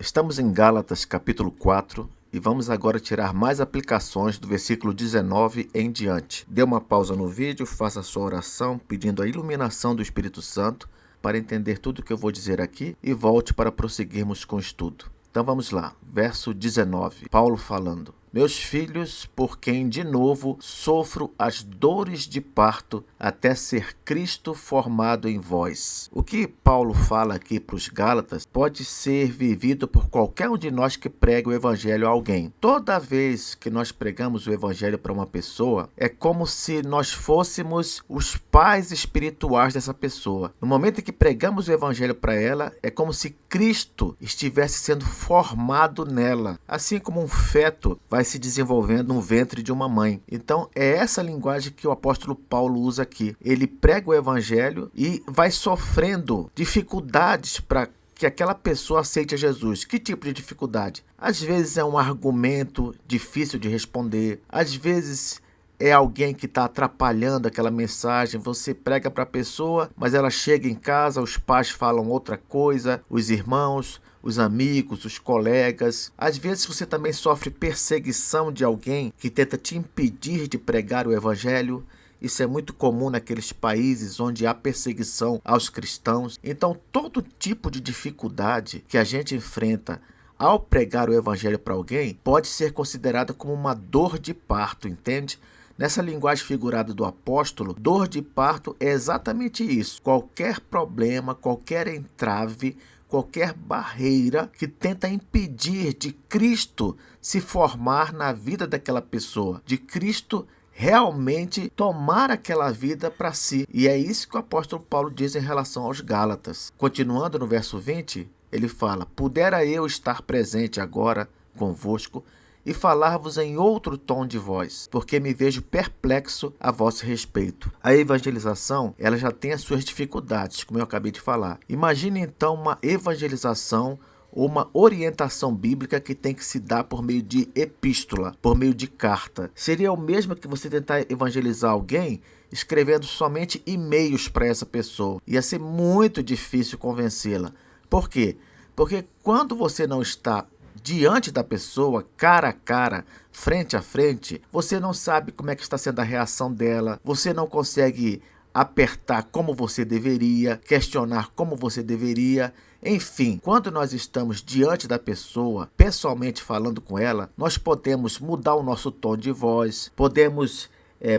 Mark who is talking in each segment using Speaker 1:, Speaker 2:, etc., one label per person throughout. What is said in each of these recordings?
Speaker 1: Estamos em Gálatas capítulo 4 e vamos agora tirar mais aplicações do versículo 19 em diante. Dê uma pausa no vídeo, faça a sua oração pedindo a iluminação do Espírito Santo para entender tudo o que eu vou dizer aqui e volte para prosseguirmos com o estudo. Então vamos lá, verso 19, Paulo falando: Meus filhos, por quem de novo sofro as dores de parto até ser Cristo formado em vós. O que Paulo fala aqui para os Gálatas pode ser vivido por qualquer um de nós que prega o evangelho a alguém. Toda vez que nós pregamos o evangelho para uma pessoa, é como se nós fôssemos os pais espirituais dessa pessoa. No momento em que pregamos o evangelho para ela, é como se Cristo estivesse sendo formado nela, assim como um feto vai se desenvolvendo no ventre de uma mãe. Então é essa linguagem que o apóstolo Paulo usa aqui. Ele prega o evangelho e vai sofrendo dificuldades para que aquela pessoa aceite a Jesus. Que tipo de dificuldade? Às vezes é um argumento difícil de responder, às vezes é alguém que está atrapalhando aquela mensagem. Você prega para a pessoa, mas ela chega em casa, os pais falam outra coisa, os irmãos, os amigos, os colegas. Às vezes você também sofre perseguição de alguém que tenta te impedir de pregar o evangelho. Isso é muito comum naqueles países onde há perseguição aos cristãos. Então, todo tipo de dificuldade que a gente enfrenta ao pregar o evangelho para alguém pode ser considerada como uma dor de parto, entende? Nessa linguagem figurada do apóstolo, dor de parto é exatamente isso. Qualquer problema, qualquer entrave, qualquer barreira que tenta impedir de Cristo se formar na vida daquela pessoa, de Cristo realmente tomar aquela vida para si. E é isso que o apóstolo Paulo diz em relação aos Gálatas. Continuando no verso 20, ele fala: Pudera eu estar presente agora convosco e falar-vos em outro tom de voz, porque me vejo perplexo a vosso respeito. A evangelização, ela já tem as suas dificuldades, como eu acabei de falar. Imagine então uma evangelização ou uma orientação bíblica que tem que se dar por meio de epístola, por meio de carta. Seria o mesmo que você tentar evangelizar alguém escrevendo somente e-mails para essa pessoa. Ia ser muito difícil convencê-la. Por quê? Porque quando você não está diante da pessoa, cara a cara, frente a frente, você não sabe como é que está sendo a reação dela, você não consegue apertar como você deveria, questionar como você deveria. Enfim, quando nós estamos diante da pessoa, pessoalmente falando com ela, nós podemos mudar o nosso tom de voz, podemos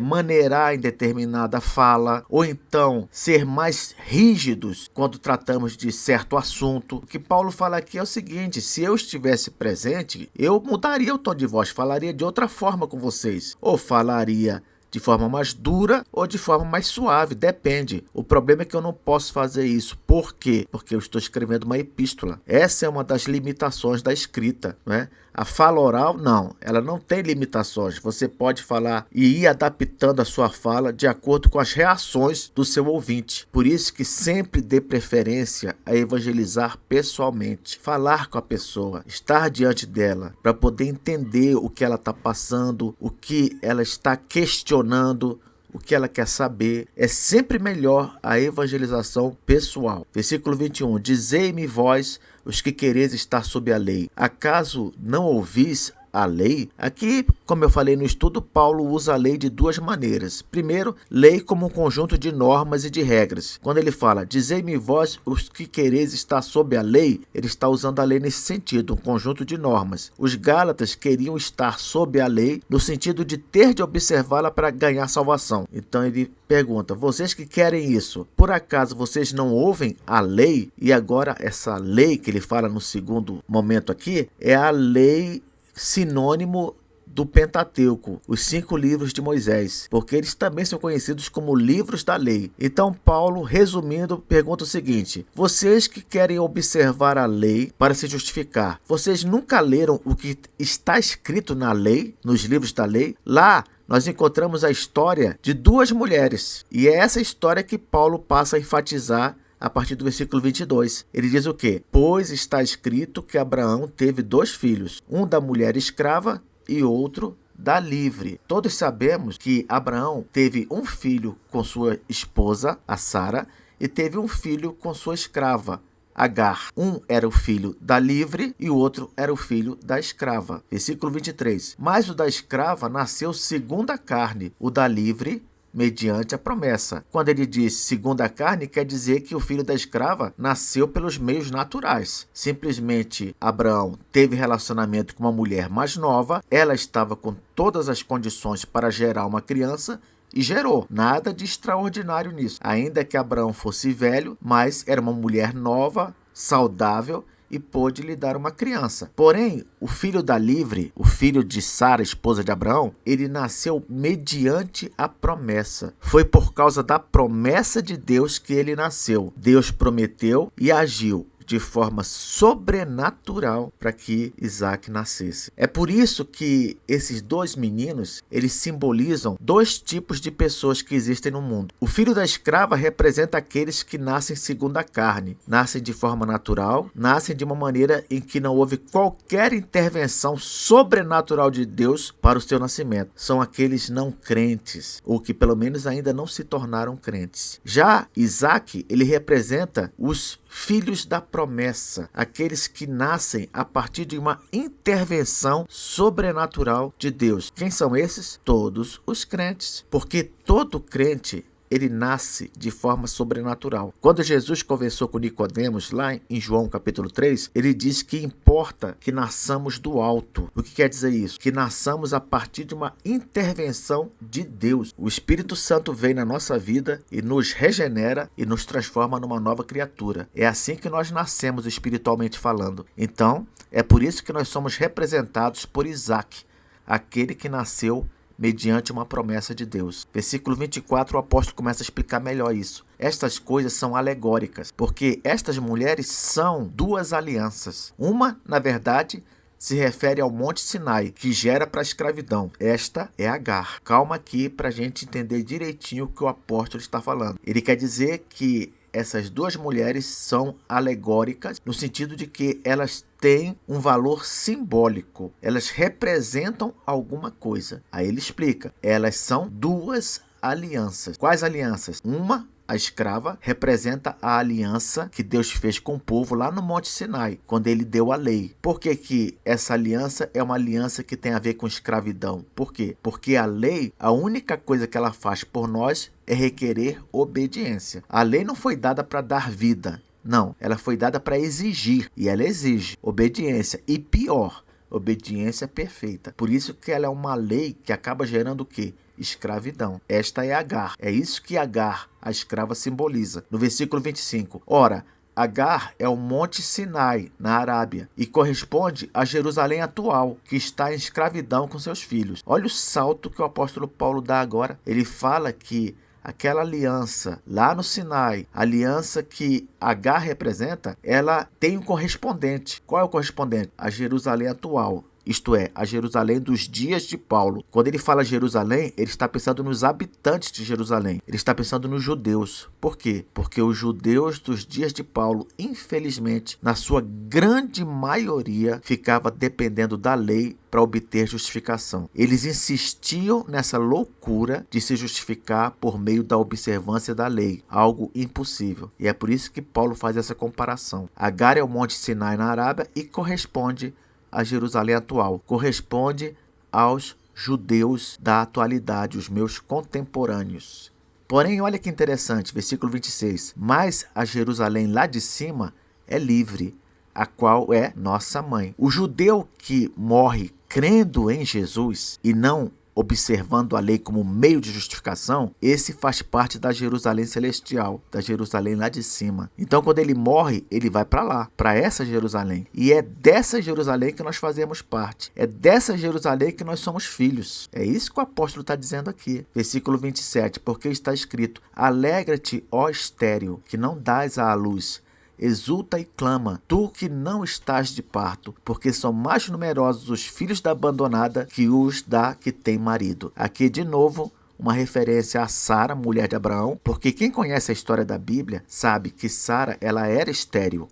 Speaker 1: maneirar em determinada fala, ou então ser mais rígidos quando tratamos de certo assunto. O que Paulo fala aqui é o seguinte: se eu estivesse presente, eu mudaria o tom de voz, falaria de outra forma com vocês, ou falaria de forma mais dura ou de forma mais suave, depende. O problema é que eu não posso fazer isso. Por quê? Porque eu estou escrevendo uma epístola. Essa é uma das limitações da escrita, né? A fala oral, não. Ela não tem limitações. Você pode falar e ir adaptando a sua fala de acordo com as reações do seu ouvinte. Por isso que sempre dê preferência a evangelizar pessoalmente. Falar com a pessoa, estar diante dela, para poder entender o que ela está passando, o que ela está questionando, o que ela quer saber. É sempre melhor a evangelização pessoal. Versículo 21. Dizei-me vós, os que quereis estar sob a lei, acaso não ouvis a lei? Aqui, como eu falei no estudo, Paulo usa a lei de duas maneiras. Primeiro, lei como um conjunto de normas e de regras. Quando ele fala, dizei-me vós os que quereis estar sob a lei, ele está usando a lei nesse sentido, um conjunto de normas. Os Gálatas queriam estar sob a lei no sentido de ter de observá-la para ganhar salvação. Então ele pergunta, vocês que querem isso, por acaso vocês não ouvem a lei? E agora essa lei que ele fala no segundo momento aqui, é a lei sinônimo do Pentateuco, os 5 livros de Moisés, porque eles também são conhecidos como livros da lei. Então Paulo, resumindo, pergunta o seguinte: vocês que querem observar a lei para se justificar, vocês nunca leram o que está escrito na lei, nos livros da lei? Lá nós encontramos a história de 2 mulheres, e é essa história que Paulo passa a enfatizar a partir do versículo 22. Ele diz o quê? Pois está escrito que Abraão teve 2 filhos, um da mulher escrava e outro da livre. Todos sabemos que Abraão teve um filho com sua esposa, a Sara, e teve um filho com sua escrava, Agar. Um era o filho da livre e o outro era o filho da escrava. Versículo 23. Mas o da escrava nasceu segundo a carne, o da livre mediante a promessa. Quando ele diz segundo a carne, quer dizer que o filho da escrava nasceu pelos meios naturais. Simplesmente Abraão teve relacionamento com uma mulher mais nova, ela estava com todas as condições para gerar uma criança e gerou. Nada de extraordinário nisso. Ainda que Abraão fosse velho, mas era uma mulher nova, saudável, e pôde lhe dar uma criança. Porém, o filho da livre, o filho de Sara, esposa de Abraão, ele nasceu mediante a promessa. Foi por causa da promessa de Deus que ele nasceu. Deus prometeu e agiu de forma sobrenatural para que Isaac nascesse. É por isso que esses dois meninos, eles simbolizam dois tipos de pessoas que existem no mundo. O filho da escrava representa aqueles que nascem segundo a carne, nascem de forma natural, nascem de uma maneira em que não houve qualquer intervenção sobrenatural de Deus para o seu nascimento. São aqueles não crentes, ou que pelo menos ainda não se tornaram crentes. Já Isaac, ele representa os filhos da promessa, aqueles que nascem a partir de uma intervenção sobrenatural de Deus. Quem são esses? Todos os crentes, porque todo crente ele nasce de forma sobrenatural. Quando Jesus conversou com Nicodemos, lá em João capítulo 3, ele diz que importa que nasçamos do alto. O que quer dizer isso? Que nasçamos a partir de uma intervenção de Deus. O Espírito Santo vem na nossa vida e nos regenera e nos transforma numa nova criatura. É assim que nós nascemos espiritualmente falando. Então, é por isso que nós somos representados por Isaac, aquele que nasceu mediante uma promessa de Deus. Versículo 24, o apóstolo começa a explicar melhor isso. Estas coisas são alegóricas, porque estas mulheres são duas alianças. Uma, na verdade, se refere ao Monte Sinai, que gera para a escravidão. Esta é Agar. Calma aqui para a gente entender direitinho o que o apóstolo está falando. Ele quer dizer que essas duas mulheres são alegóricas no sentido de que elas têm um valor simbólico. Elas representam alguma coisa. Aí ele explica. Elas são duas alianças. Quais alianças? Uma, a escrava, representa a aliança que Deus fez com o povo lá no Monte Sinai, quando ele deu a lei. Por que que essa aliança é uma aliança que tem a ver com escravidão? Por quê? Porque a lei, a única coisa que ela faz por nós é requerer obediência. A lei não foi dada para dar vida. Não, ela foi dada para exigir. E ela exige obediência. E pior, obediência perfeita. Por isso que ela é uma lei que acaba gerando o quê? Escravidão. Esta é Agar. É isso que Agar, a escrava, simboliza. No versículo 25. Ora, Agar é o Monte Sinai, na Arábia, e corresponde a Jerusalém atual, que está em escravidão com seus filhos. Olha o salto que o apóstolo Paulo dá agora. Ele fala que aquela aliança lá no Sinai, a aliança que Agar representa, ela tem um correspondente. Qual é o correspondente? A Jerusalém atual. Isto é, a Jerusalém dos dias de Paulo. Quando ele fala Jerusalém, ele está pensando nos habitantes de Jerusalém. Ele está pensando nos judeus. Por quê? Porque os judeus dos dias de Paulo, infelizmente, na sua grande maioria, ficava dependendo da lei para obter justificação. Eles insistiam nessa loucura de se justificar por meio da observância da lei, algo impossível. E é por isso que Paulo faz essa comparação. Agar é o Monte Sinai na Arábia e corresponde a Jerusalém atual, corresponde aos judeus da atualidade, os meus contemporâneos. Porém, olha que interessante, versículo 26. Mas a Jerusalém lá de cima é livre, a qual é nossa mãe. O judeu que morre crendo em Jesus e não observando a lei como meio de justificação, esse faz parte da Jerusalém celestial, da Jerusalém lá de cima. Então, quando ele morre, ele vai para lá, para essa Jerusalém. E é dessa Jerusalém que nós fazemos parte. É dessa Jerusalém que nós somos filhos. É isso que o apóstolo está dizendo aqui. Versículo 27, porque está escrito: alegra-te, ó estéril, que não dás à luz. Exulta e clama, tu que não estás de parto, porque são mais numerosos os filhos da abandonada que os da que tem marido. Aqui de novo uma referência a Sara, mulher de Abraão, porque quem conhece a história da Bíblia sabe que Sara, ela era estéril,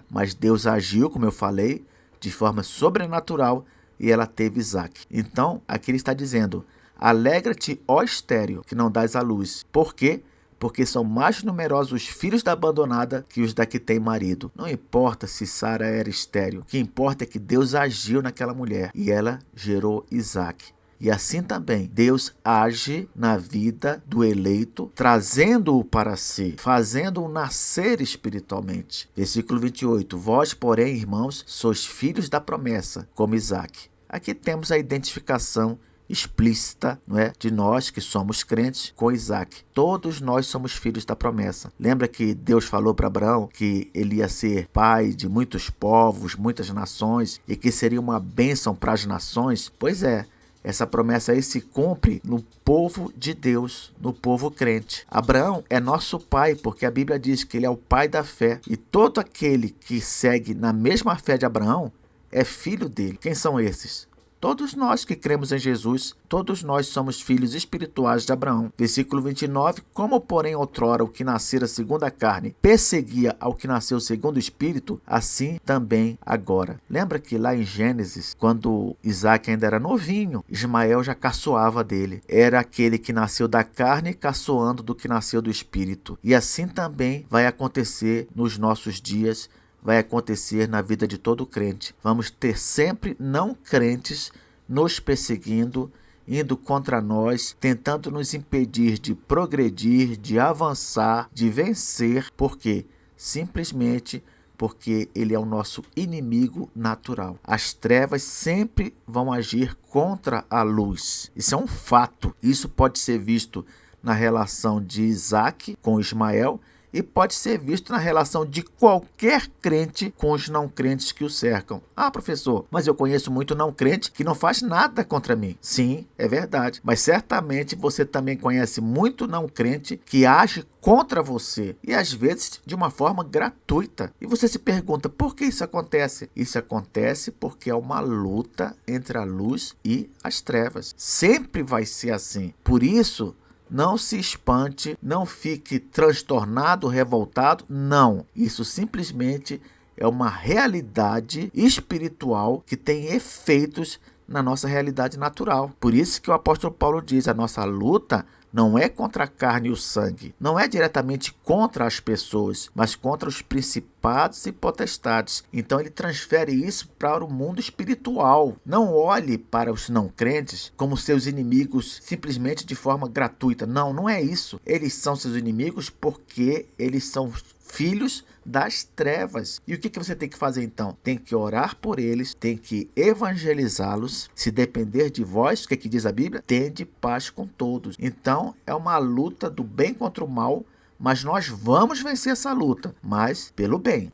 Speaker 1: mas Deus agiu, como eu falei, de forma sobrenatural e ela teve Isaac. Então aqui ele está dizendo: alegra-te, ó estéril, que não dás à luz. Por quê? porque são mais numerosos os filhos da abandonada que os da que tem marido. Não importa se Sara era estéril, o que importa é que Deus agiu naquela mulher e ela gerou Isaque. E assim também, Deus age na vida do eleito, trazendo-o para si, fazendo-o nascer espiritualmente. Versículo 28. Vós, porém, irmãos, sois filhos da promessa, como Isaque. Aqui temos a identificação explícita, não é, de nós que somos crentes com Isaque. Todos nós somos filhos da promessa. Lembra que Deus falou para Abraão que ele ia ser pai de muitos povos, muitas nações e que seria uma bênção para as nações? Pois é. Essa promessa aí se cumpre no povo de Deus, no povo crente. Abraão é nosso pai, porque a Bíblia diz que ele é o pai da fé. E todo aquele que segue na mesma fé de Abraão é filho dele. Quem são esses? Todos nós que cremos em Jesus, todos nós somos filhos espirituais de Abraão. Versículo 29. Como, porém, outrora o que nascera segundo a carne perseguia ao que nasceu segundo o Espírito, assim também agora. Lembra que lá em Gênesis, quando Isaque ainda era novinho, Ismael já caçoava dele. Era aquele que nasceu da carne caçoando do que nasceu do Espírito. E assim também vai acontecer nos nossos dias, vai acontecer na vida de todo crente. Vamos ter sempre não crentes nos perseguindo, indo contra nós, tentando nos impedir de progredir, de avançar, de vencer. Por quê? Simplesmente porque ele é o nosso inimigo natural. As trevas sempre vão agir contra a luz. Isso é um fato. Isso pode ser visto na relação de Isaque com Ismael, e pode ser visto na relação de qualquer crente com os não crentes que o cercam. Ah, professor, mas eu conheço muito não crente que não faz nada contra mim. Sim, é verdade. Mas certamente você também conhece muito não crente que age contra você. E às vezes de uma forma gratuita. E você se pergunta, por que isso acontece? Isso acontece porque é uma luta entre a luz e as trevas. Sempre vai ser assim. Por isso, não se espante, não fique transtornado, revoltado, não. Isso simplesmente é uma realidade espiritual que tem efeitos na nossa realidade natural. Por isso que o apóstolo Paulo diz, a nossa luta não é contra a carne e o sangue, não é diretamente contra as pessoas, mas contra os principados e potestades. Então ele transfere isso para o mundo espiritual. Não olhe para os não crentes como seus inimigos simplesmente de forma gratuita. Não, não é isso. Eles são seus inimigos porque eles são filhos das trevas. E o que você tem que fazer então? Tem que orar por eles, tem que evangelizá-los. Se depender de vós, o que diz a Bíblia? Tende paz com todos. Então é uma luta do bem contra o mal, mas nós vamos vencer essa luta, mas pelo bem,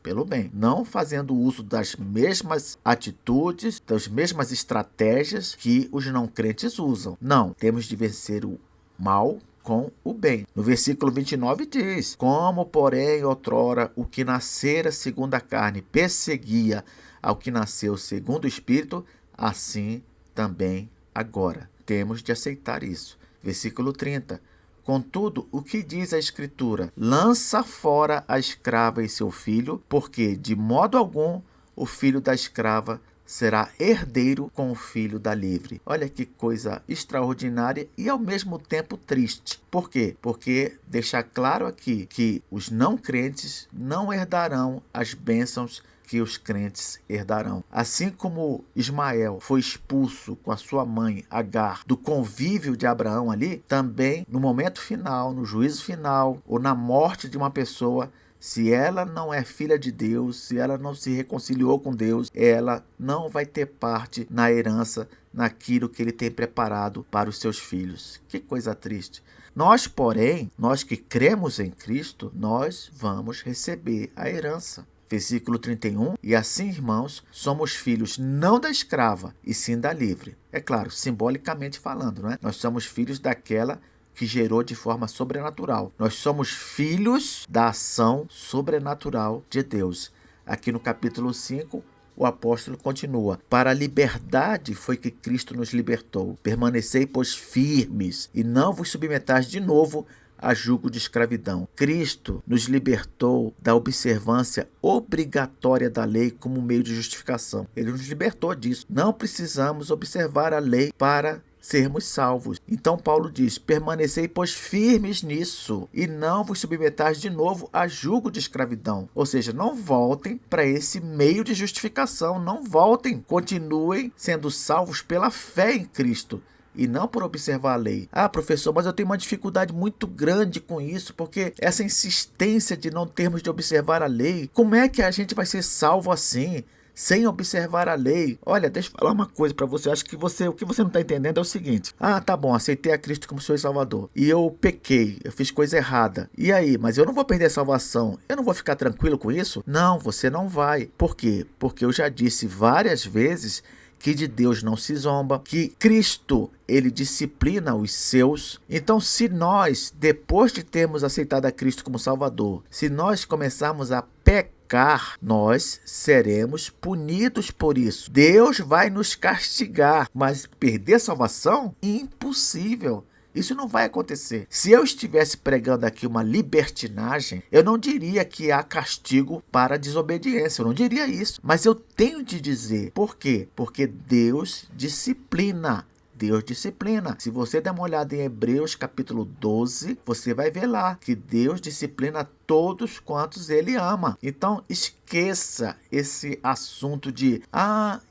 Speaker 1: não fazendo uso das mesmas atitudes, das mesmas estratégias que os não crentes usam. Não, temos de vencer o mal com o bem. No versículo 29 diz, como porém outrora o que nascera segundo a carne perseguia ao que nasceu segundo o Espírito, assim também agora. Temos de aceitar isso. Versículo 30. Contudo, o que diz a Escritura? Lança fora a escrava e seu filho, porque de modo algum o filho da escrava será herdeiro com o filho da livre. Olha que coisa extraordinária e ao mesmo tempo triste. Por quê? Porque deixa claro aqui que os não crentes não herdarão as bênçãos que os crentes herdarão. Assim como Ismael foi expulso com a sua mãe Agar do convívio de Abraão ali, também no momento final, no juízo final ou na morte de uma pessoa, se ela não é filha de Deus, se ela não se reconciliou com Deus, ela não vai ter parte na herança, naquilo que ele tem preparado para os seus filhos. Que coisa triste. Nós, porém, nós que cremos em Cristo, nós vamos receber a herança. Versículo 31, e assim, irmãos, somos filhos não da escrava, e sim da livre. É claro, simbolicamente falando, não é? Nós somos filhos daquela que gerou de forma sobrenatural. Nós somos filhos da ação sobrenatural de Deus. Aqui no capítulo 5, o apóstolo continua. Para a liberdade foi que Cristo nos libertou. Permanecei, pois, firmes, e não vos submetais de novo a jugo de escravidão. Cristo nos libertou da observância obrigatória da lei como meio de justificação. Ele nos libertou disso. Não precisamos observar a lei para sermos salvos. Então Paulo diz: permanecei, pois, firmes nisso, e não vos submetais de novo a jugo de escravidão. Ou seja, não voltem para esse meio de justificação, não voltem, continuem sendo salvos pela fé em Cristo e não por observar a lei. Ah, professor, mas eu tenho uma dificuldade muito grande com isso, porque essa insistência de não termos de observar a lei, como é que a gente vai ser salvo assim, sem observar a lei? Olha, deixa eu falar uma coisa para você. Acho que o que você não está entendendo é o seguinte: ah, tá bom, aceitei a Cristo como Senhor e Salvador, e eu pequei, eu fiz coisa errada. E aí, mas eu não vou perder a salvação? Eu não vou ficar tranquilo com isso? Não, você não vai. Por quê? Porque eu já disse várias vezes que de Deus não se zomba, que Cristo, ele disciplina os seus. Então, se nós, depois de termos aceitado a Cristo como Salvador, se nós começarmos a pecar, nós seremos punidos por isso. Deus vai nos castigar, mas perder a salvação? Impossível. Isso não vai acontecer. Se eu estivesse pregando aqui uma libertinagem, eu não diria que há castigo para a desobediência. Eu não diria isso. Mas eu tenho de dizer. Por quê? Porque Deus disciplina. Deus disciplina. Se você der uma olhada em Hebreus capítulo 12, você vai ver lá que Deus disciplina todos quantos ele ama. Então esqueça esse assunto de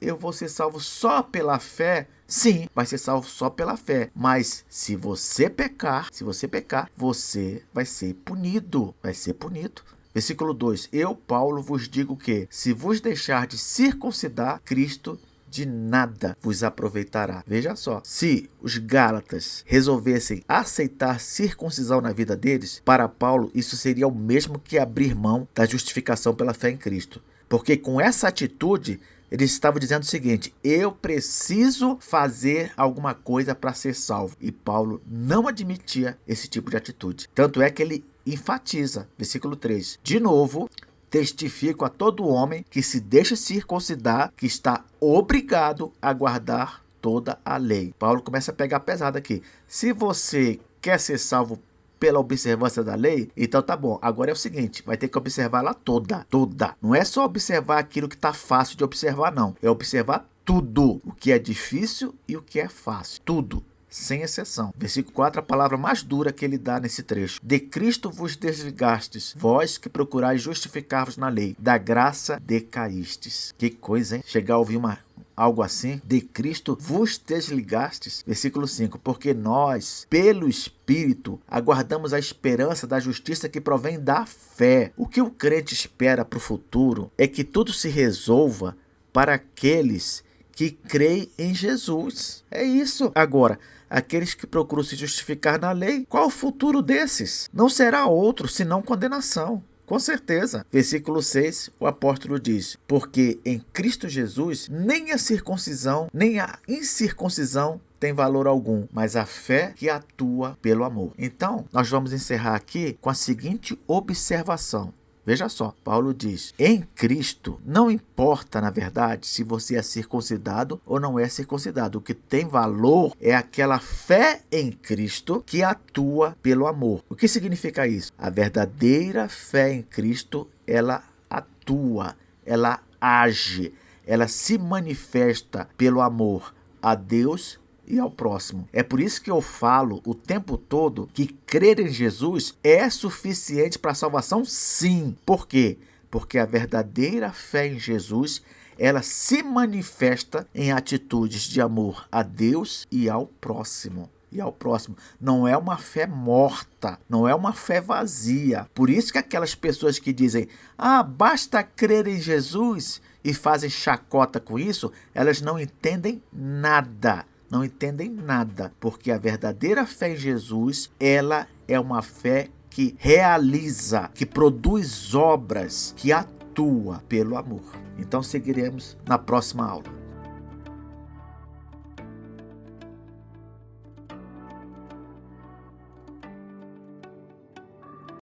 Speaker 1: eu vou ser salvo só pela fé. Sim, vai ser salvo só pela fé. Mas se você pecar, você vai ser punido. Vai ser punido. Versículo 2. Eu, Paulo, vos digo que, se vos deixar de circuncidar, Cristo de nada vos aproveitará. Veja só, se os Gálatas resolvessem aceitar circuncisão na vida deles, para Paulo isso seria o mesmo que abrir mão da justificação pela fé em Cristo. Porque com essa atitude, eles estavam dizendo o seguinte: eu preciso fazer alguma coisa para ser salvo. E Paulo não admitia esse tipo de atitude. Tanto é que ele enfatiza, versículo 3, de novo: testifico a todo homem que se deixa circuncidar, que está obrigado a guardar toda a lei. Paulo começa a pegar pesado aqui. Se você quer ser salvo pela observância da lei, então tá bom. Agora é o seguinte, vai ter que observá-la toda. Não é só observar aquilo que tá fácil de observar, não. É observar tudo. O que é difícil e o que é fácil. Tudo. Sem exceção. Versículo 4, a palavra mais dura que ele dá nesse trecho. De Cristo vos desligastes, vós que procurais justificar-vos na lei, da graça decaístes. Que coisa, hein? Chegar a ouvir algo assim: de Cristo vos desligastes. Versículo 5, porque nós, pelo Espírito, aguardamos a esperança da justiça que provém da fé. O que o crente espera para o futuro é que tudo se resolva para aqueles que creem em Jesus. É isso. Agora, aqueles que procuram se justificar na lei, qual o futuro desses? Não será outro, senão condenação. Com certeza. Versículo 6, o apóstolo diz: porque em Cristo Jesus, nem a circuncisão, nem a incircuncisão tem valor algum, mas a fé que atua pelo amor. Então, nós vamos encerrar aqui com a seguinte observação. Veja só, Paulo diz: em Cristo não importa, na verdade, se você é circuncidado ou não é circuncidado. O que tem valor é aquela fé em Cristo que atua pelo amor. O que significa isso? A verdadeira fé em Cristo, ela atua, ela age, ela se manifesta pelo amor a Deus e ao próximo. É por isso que eu falo o tempo todo que crer em Jesus é suficiente para a salvação, sim. Por quê? Porque a verdadeira fé em Jesus, ela se manifesta em atitudes de amor a Deus e ao próximo. Não é uma fé morta, não é uma fé vazia. Por isso que aquelas pessoas que dizem: basta crer em Jesus, e fazem chacota com isso, elas não entendem nada. Não entendem nada, porque a verdadeira fé em Jesus, ela é uma fé que realiza, que produz obras, que atua pelo amor. Então seguiremos na próxima aula.